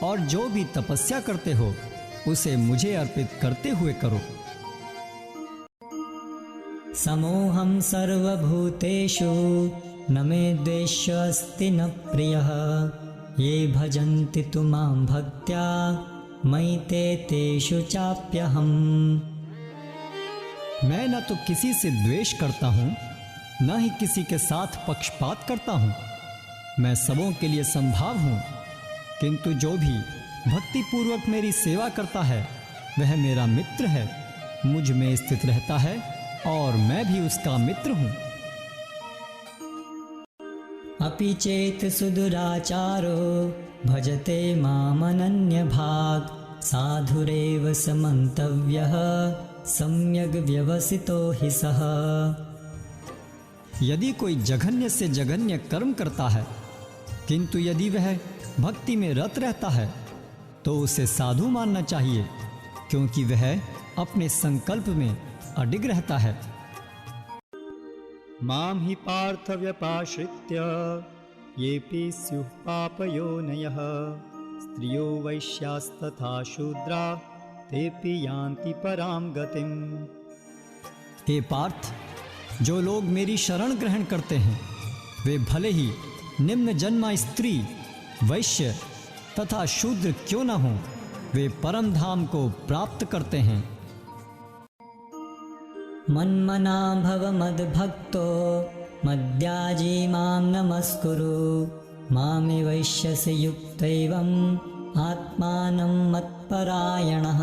और जो भी तपस्या करते हो उसे मुझे अर्पित करते हुए करो। समोहं सर्वभूतेषु न मे द्वेष्योऽस्ति न प्रियः ये भजन्ति तु मां भक्त्या मयि ते तेषु चाप्यहम्। मैं न तो किसी से द्वेष करता हूँ न ही किसी के साथ पक्षपात करता हूँ। मैं सबों के लिए संभाव हूँ, किंतु जो भी भक्ति पूर्वक मेरी सेवा करता है वह मेरा मित्र है, मुझ में स्थित रहता है और मैं भी उसका मित्र हूँ। अपि चेत सुदुराचारो भजते मामनन्य भाग साधुरेव समन्तव्यः सम्यग् व्यवसितो हि सः। यदि कोई जघन्य से जघन्य कर्म करता है किंतु यदि वह भक्ति में रत रहता है तो उसे साधु मानना चाहिए, क्योंकि वह अपने संकल्प में अडिग रहता है। मां हि पार्थ व्यपाश्रित्य येऽपि स्युः पापयोनयः स्त्रियो वैश्यास्तथा शूद्रा तेऽपि यान्ति परां गतिम्। हे पार्थ, जो लोग मेरी शरण ग्रहण करते हैं वे भले ही निम्न जन्मा स्त्री, वैश्य तथा शूद्र क्यों न हो, वे परम धाम को प्राप्त करते हैं। मन्मना भव मद्भक्तो मद्याजी मां नमस्कुरु मामे वैश्यसि युक्तैवम् आत्मानं मत्परायणः।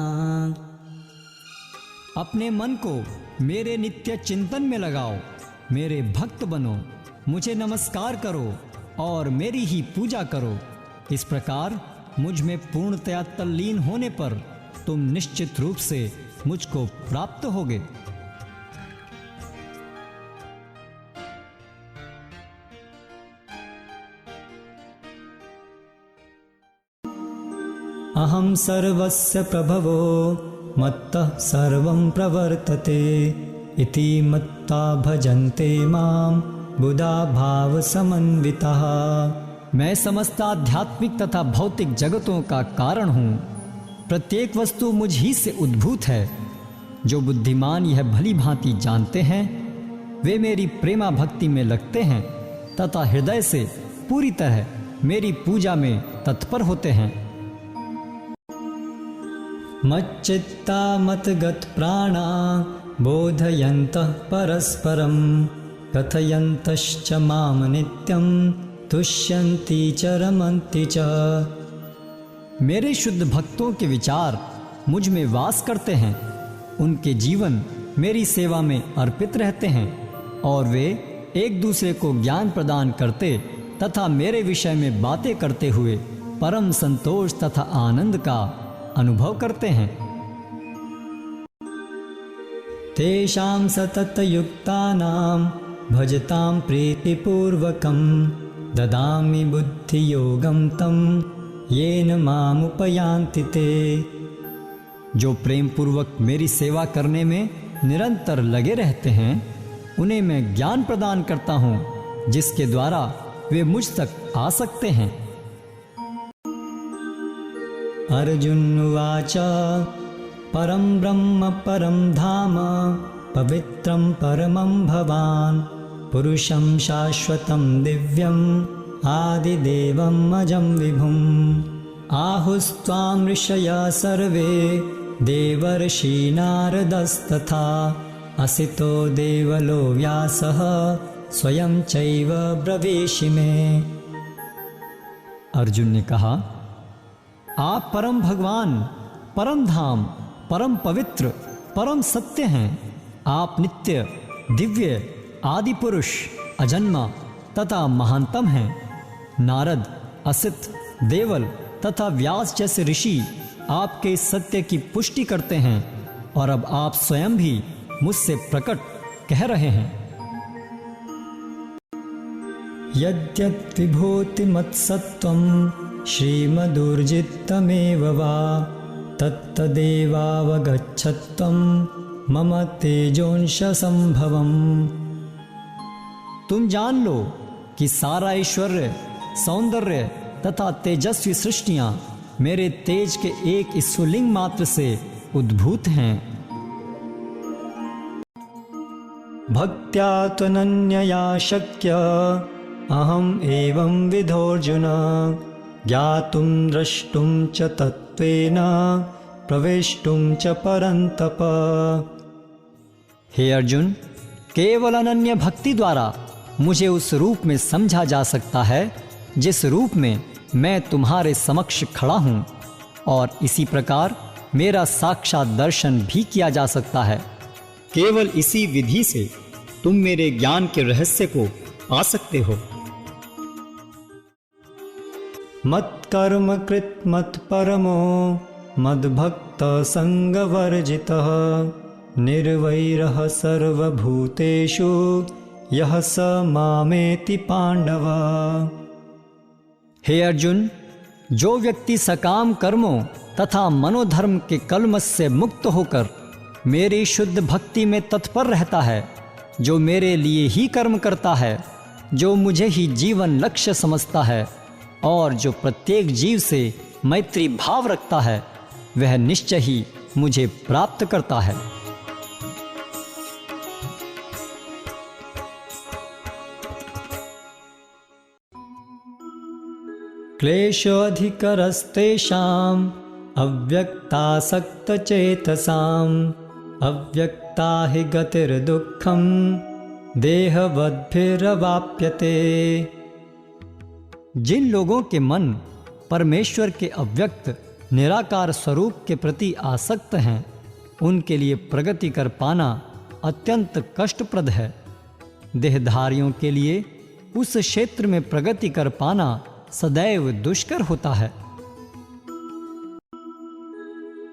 अपने मन को मेरे नित्य चिंतन में लगाओ, मेरे भक्त बनो, मुझे नमस्कार करो और मेरी ही पूजा करो। इस प्रकार मुझ में पूर्णतया तल्लीन होने पर तुम निश्चित रूप से मुझको प्राप्त होगे। अहं सर्वस्य प्रभवो मत्तः सर्वं प्रवर्तते इति मत्ता भजन्ते मां बुधा भाव समन्वितः। मैं समस्त आध्यात्मिक तथा भौतिक जगतों का कारण हूँ। प्रत्येक वस्तु मुझ ही से उद्भूत है। जो बुद्धिमान यह भली भांति जानते हैं वे मेरी प्रेमा भक्ति में लगते हैं तथा हृदय से पूरी तरह मेरी पूजा में तत्पर होते हैं। मच्चित्ता मतगत प्राणा बोधयन्तः परस्परं कथयन्तश्च माम नित्यं तुष्यन्ति च रमन्ति च। मेरे शुद्ध भक्तों के विचार मुझ में वास करते हैं, उनके जीवन मेरी सेवा में अर्पित रहते हैं और वे एक दूसरे को ज्ञान प्रदान करते तथा मेरे विषय में बातें करते हुए परम संतोष तथा आनंद का अनुभव करते हैं। तेषां सततयुक्तानां भजतां प्रीतिपूर्वकं ददामि बुद्धियोगं तं येन मामुपयान्ति ते। जो प्रेम पूर्वक मेरी सेवा करने में निरंतर लगे रहते हैं, उन्हें मैं ज्ञान प्रदान करता हूँ जिसके द्वारा वे मुझ तक आ सकते हैं। अर्जुन उवाच परम ब्रह्म परम धाम पवित्रं परमं भवान् पुरुषं शाश्वतं दिव्यम् आदिदेवम् अजं विभुम् आहुस्त्वां ऋषयः सर्वे देवर्षि नारदस्तथा असितो देवलो व्यासः स्वयं चैव ब्रवीषि मे। अर्जुन ने कहा, आप परम भगवान, परम धाम, परम पवित्र, परम सत्य हैं। आप नित्य, दिव्य, आदि पुरुष, अजन्मा तथा महानतम हैं। नारद, असित, देवल तथा व्यास जैसे ऋषि आपके इस सत्य की पुष्टि करते हैं और अब आप स्वयं भी मुझसे प्रकट कह रहे हैं। यद्यत् विभूतिमत्सत्त्वं श्रीमदुर्जितमेव वा तत्तदेवावगच्छत्वं मम तेजोंश संभवम्। तुम जान लो कि सारा ऐश्वर्य, सौंदर्य तथा तेजस्वी सृष्टियां मेरे तेज के एक स्फुलिंग मात्र से उद्भूत हैं। भक्त्या त्वनन्यया शक्य अहम् एवं विधोऽर्जुन ज्ञातुं द्रष्टुं च तत्त्वेन प्रवेष्टुं च परन्तप। हे अर्जुन, केवल अनन्य भक्ति द्वारा मुझे उस रूप में समझा जा सकता है जिस रूप में मैं तुम्हारे समक्ष खड़ा हूँ, और इसी प्रकार मेरा साक्षात दर्शन भी किया जा सकता है। केवल इसी विधि से तुम मेरे ज्ञान के रहस्य को पा सकते हो। मत्कर्म कृत मत परमो मद्भक्त संग वर्जितः निर्वैरः सर्वभूतेषु यः स मामेति पांडव। हे अर्जुन, जो व्यक्ति सकाम कर्मों तथा मनोधर्म के कलमश से मुक्त होकर मेरी शुद्ध भक्ति में तत्पर रहता है, जो मेरे लिए ही कर्म करता है, जो मुझे ही जीवन लक्ष्य समझता है और जो प्रत्येक जीव से मैत्री भाव रखता है, वह निश्चय ही मुझे प्राप्त करता है। क्लेशोऽधिकरस्तेषाम् अव्यक्तासक्तचेतसाम् अव्यक्ता हि गतिर्दुःखं देहवद्भिरवाप्यते। जिन लोगों के मन परमेश्वर के अव्यक्त निराकार स्वरूप के प्रति आसक्त हैं, उनके लिए प्रगति कर पाना अत्यंत कष्टप्रद है। देहधारियों के लिए उस क्षेत्र में प्रगति कर पाना सदैव दुष्कर होता है।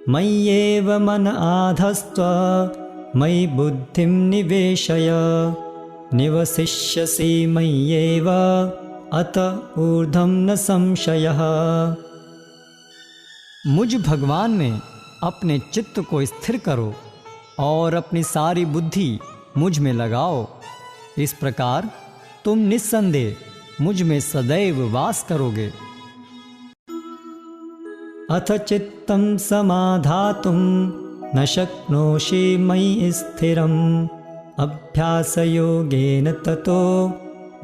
मय्येव मन आधस्त्व मयि बुद्धिं निवेशय निवसिष्यसि मय्येव अत ऊर्ध्वं न संशयः। मुझ भगवान में अपने चित्त को स्थिर करो और अपनी सारी बुद्धि मुझ में लगाओ। इस प्रकार तुम निस्संदेह मुझ में सदैव वास करोगे। अथ चित्तं समाधातुं न शक्नोषि मयि स्थिरम् अभ्यासयोगेन ततो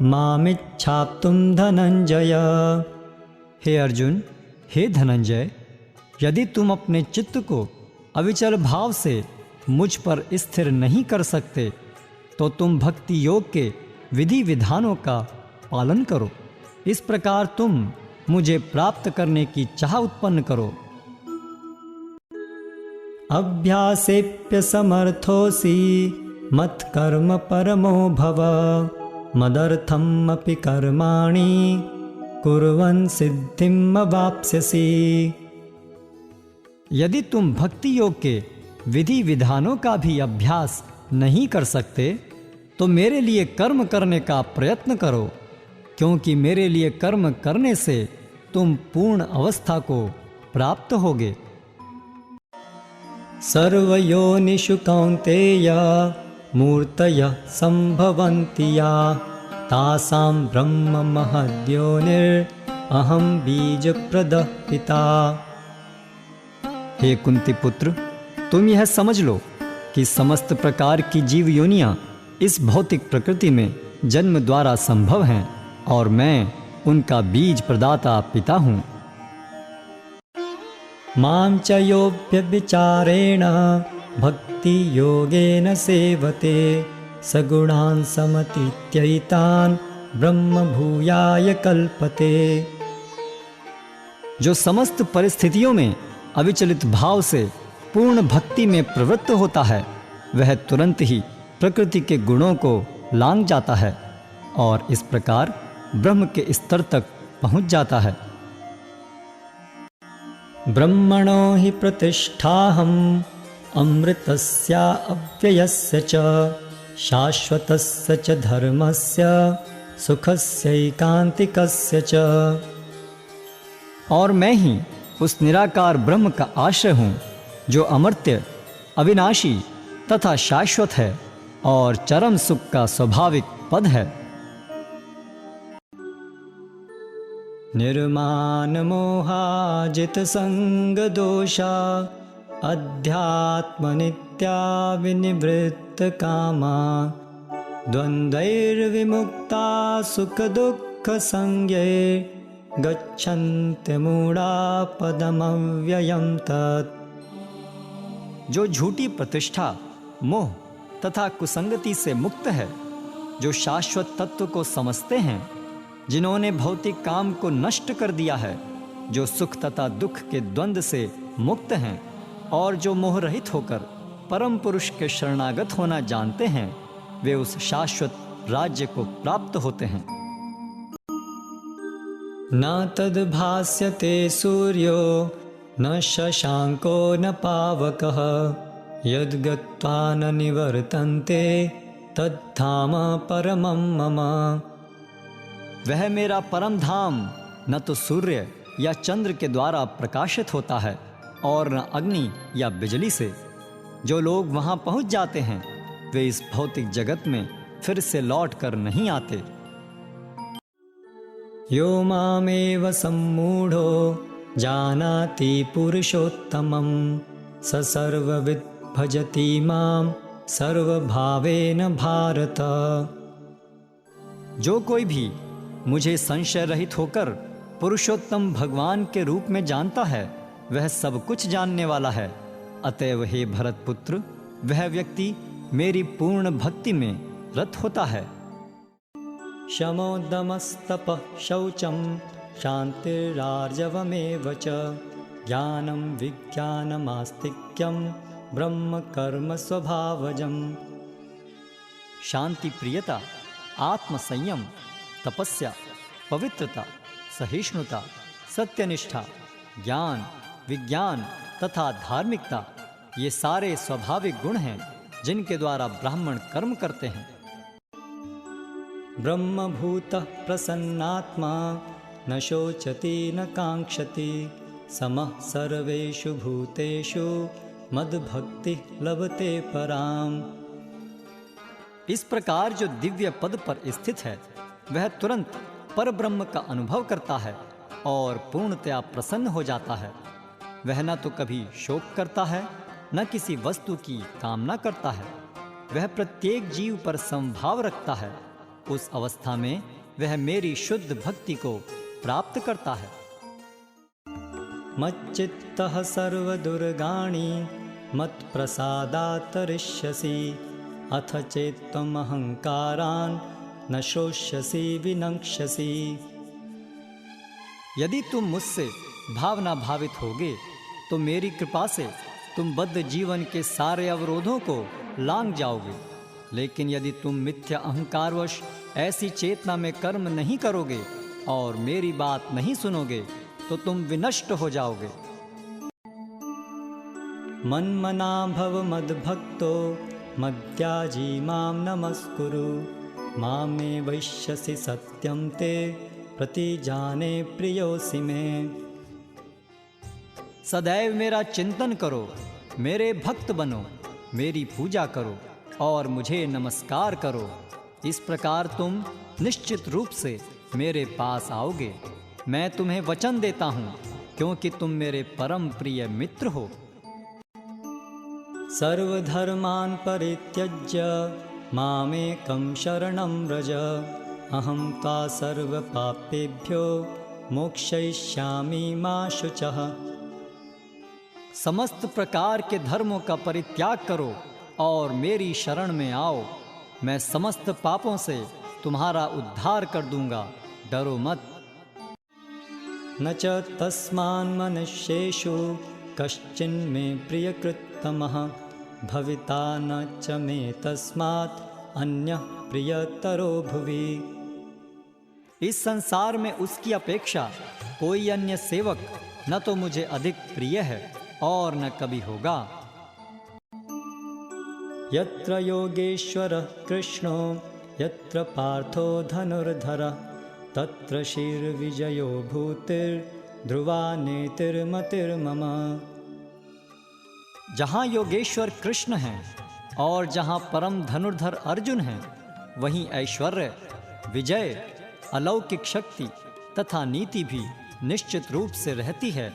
मामिच्छाप्तुं धनंजय। हे अर्जुन, हे धनंजय, यदि तुम अपने चित्त को अविचल भाव से मुझ पर स्थिर नहीं कर सकते, तो तुम भक्ति योग के विधि विधानों का पालन करो। इस प्रकार तुम मुझे प्राप्त करने की चाह उत्पन्न करो। अभ्यासेप्य समर्थोसि मत्कर्म परमो भव मदर्थम अपि कर्माणि कुर्वन् सिद्धिम अवाप्स्यसि। यदि तुम भक्ति योग के विधि विधानों का भी अभ्यास नहीं कर सकते तो मेरे लिए कर्म करने का प्रयत्न करो, क्योंकि मेरे लिए कर्म करने से तुम पूर्ण अवस्था को प्राप्त होगे। सर्वयोनिषु कौन्तेय मूर्तयः सम्भवन्ति या तासां ब्रह्म महद्योनिर् अहं बीजप्रदः पिता। हे कुंती पुत्र, तुम यह समझ लो कि समस्त प्रकार की जीव योनियां इस भौतिक प्रकृति में जन्म द्वारा संभव हैं और मैं उनका बीज प्रदाता पिता हूँ। मां च यो व्यभिचारेण भक्ति योगेन सेवते सगुणान् समतीत्यैतान् ब्रह्म भूयाय कल्पते। जो समस्त परिस्थितियों में अविचलित भाव से पूर्ण भक्ति में प्रवृत्त होता है वह तुरंत ही प्रकृति के गुणों को लांघ जाता है और इस प्रकार ब्रह्म के स्तर तक पहुंच जाता है। ब्रह्मणो हि प्रतिष्ठाहम् अमृतस्य अव्ययस्य च शाश्वतस्य च धर्मस्य सुखस्यैकान्तिकस्य च। और मैं ही उस निराकार ब्रह्म का आश्रय हूँ जो अमर्त्य, अविनाशी तथा शाश्वत है और चरम सुख का स्वाभाविक पद है। निर्माण मोहाजित संग दोषा अध्यात्म नित्या विनिवृत्त कामा द्वंद्वैर्विमुक्ता सुख दुख संज्ञे गच्छन्ति मूढ़ा पदमव्ययम् तत्। जो झूठी प्रतिष्ठा, मोह तथा कुसंगति से मुक्त है, जो शाश्वत तत्व को समझते हैं, जिन्होंने भौतिक काम को नष्ट कर दिया है, जो सुख तथा दुख के द्वंद्व से मुक्त हैं और जो मोह रहित होकर परम पुरुष के शरणागत होना जानते हैं, वे उस शाश्वत राज्य को प्राप्त होते हैं। न तद्भास्यते सूर्यो न शशांको न पावकः यद्गत्वा न निवर्तन्ते तद्धाम परमं मम। वह मेरा परम धाम न तो सूर्य या चंद्र के द्वारा प्रकाशित होता है और न अग्नि या बिजली से। जो लोग वहां पहुंच जाते हैं वे इस भौतिक जगत में फिर से लौट कर नहीं आते। यो मामेव सम्मूढ़ो जानाति पुरुषोत्तमं स सर्वविद् भजति मां सर्वभावेन भारत। जो कोई भी मुझे संशय रहित होकर पुरुषोत्तम भगवान के रूप में जानता है वह सब कुछ जानने वाला है। अतएव हे भरत पुत्र, वह व्यक्ति मेरी पूर्ण भक्ति में रत होता है। शमो दमस्तपः शौचं शान्तिरार्जवमेव च ज्ञानं विज्ञानमास्तिक्यं ब्रह्म कर्म स्वभावजम्। शांति प्रियता, आत्म संयम, तपस्या, पवित्रता, सहिष्णुता, सत्यनिष्ठा, ज्ञान, विज्ञान तथा धार्मिकता, ये सारे स्वाभाविक गुण हैं जिनके द्वारा ब्राह्मण कर्म करते हैं। ब्रह्मभूतः प्रसन्नात्मा न शोचति न कांक्षति समः सर्वेषु भूतेषु मद्भक्ति लभते पराम। इस प्रकार जो दिव्य पद पर स्थित है वह तुरंत पर ब्रह्म का अनुभव करता है और पूर्णतया प्रसन्न हो जाता है। वह न तो कभी शोक करता है न किसी वस्तु की कामना करता है। वह प्रत्येक जीव पर समभाव रखता है। उस अवस्था में वह मेरी शुद्ध भक्ति को प्राप्त करता है। मच्चित्तः सर्वदुर्गाणि मत्प्रसादात् तरिष्यसि अथ चेत्त्वम् अहंकारान् न शोष्यसि विनक्ष्यसि। यदि तुम मुझसे भावना भावित होगे तो मेरी कृपा से तुम बद्ध जीवन के सारे अवरोधों को लांघ जाओगे लेकिन यदि तुम मिथ्या अहंकारवश ऐसी चेतना में कर्म नहीं करोगे और मेरी बात नहीं सुनोगे तो तुम विनष्ट हो जाओगे। मन्मना भव मद्भक्तो मद्याजी माम नमस्कुरु मामे वैश्यसि सत्यम ते प्रतिजाने प्रियोसि मे। सदैव मेरा चिंतन करो, मेरे भक्त बनो, मेरी पूजा करो और मुझे नमस्कार करो। इस प्रकार तुम निश्चित रूप से मेरे पास आओगे। मैं तुम्हें वचन देता हूँ क्योंकि तुम मेरे परम प्रिय मित्र हो। सर्वधर्मान् परित्यज्य मामेकं शरणं व्रज अहं त्वा सर्वपापेभ्यो मोक्षयिष्यामि मा शुचः। समस्त प्रकार के धर्मों का परित्याग करो और मेरी शरण में आओ। मैं समस्त पापों से तुम्हारा उद्धार कर दूंगा, डरो मत। न च तस्मान् मनुष्येषु कश्चिन्मे प्रियकृत्तमः भविता न च मे तस्मात् अन्यः प्रियतरो भुवि। इस संसार में उसकी अपेक्षा कोई अन्य सेवक न तो मुझे अधिक प्रिय है और न कभी होगा। यत्र योगेश्वरः कृष्णो यत्र पार्थो धनुर्धरः तत्र श्रीर्विजयो भूतिर्ध्रुवा नेतिर्मतिर्मम। जहाँ योगेश्वर कृष्ण हैं और जहाँ परम धनुर्धर अर्जुन हैं, वहीं ऐश्वर्य, विजय, अलौकिक शक्ति तथा नीति भी निश्चित रूप से रहती है,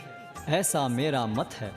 ऐसा मेरा मत है।